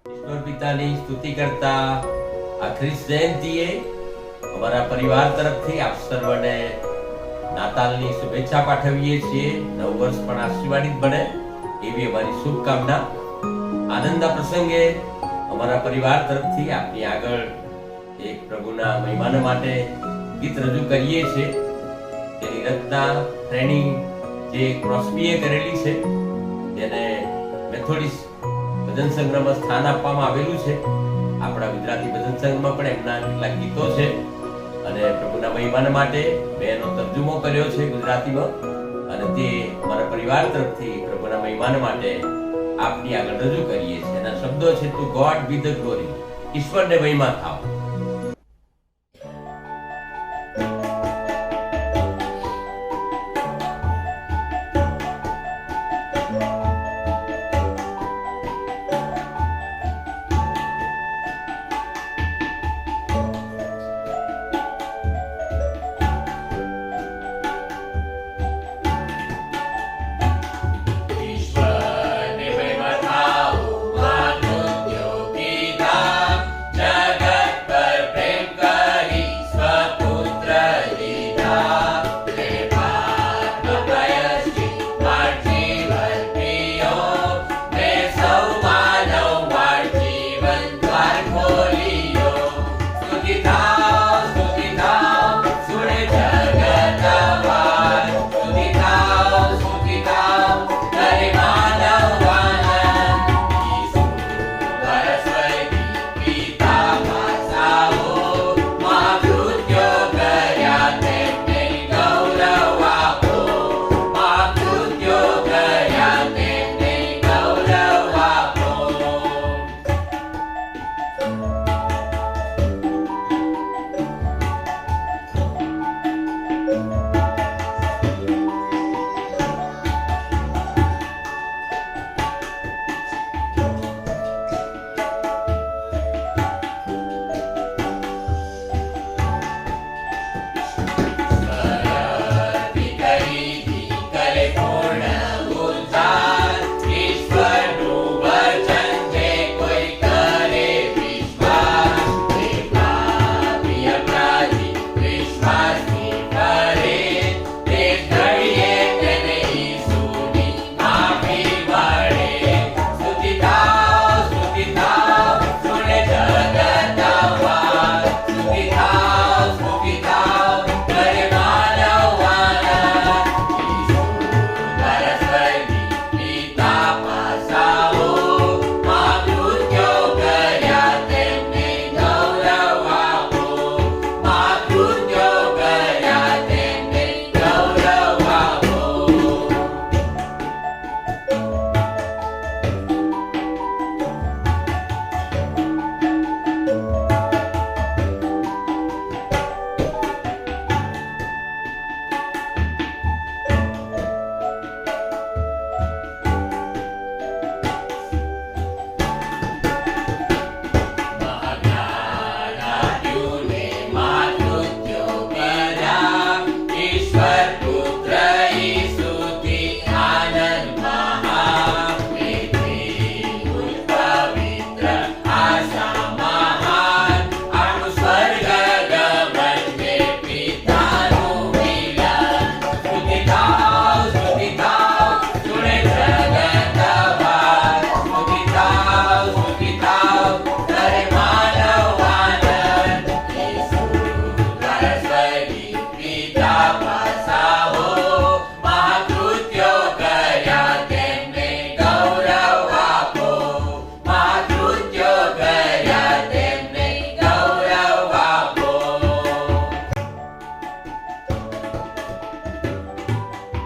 ઈશ્વર પિતાની સ્તુતિ કરતા આ ખ્રિસ્ત જયંતીએ અમારા પરિવાર તરફથી આપ સર્વને નાતાલની શુભેચ્છા પાઠવીએ છીએ. નવ વર્ષ પણ આશીર્વાદિત બને એવી અમારી શુભકામના. આનંદના પ્રસંગે અમારા પરિવાર તરફથી આપની આગળ એક પ્રભુના મહિમાનો માટે ગીત રજૂ કરીએ છીએ. તેની રચના ટ્રેનિંગ જે ક્રોસ્બીએ કરેલી છે, તેને મેથોડિસ્ટ ભજન સંગ્રહમાં સ્થાન આપવામાં આવેલું છે. આપણા ગુજરાતી ભજન સંઘમાં પણ એમના કેટલાક ગીતો છે અને પ્રભુના મહિમાન માટે મેં એનો તર્જુમો કર્યો છે ગુજરાતીમાં, અને તે અમારા પરિવાર તરફથી પ્રભુના મહિમાન માટે આપની આગળ રજૂ કરીએ છીએ. એના શબ્દો છે, two God B the glory, ઈશ્વરને મહિમા થાવ.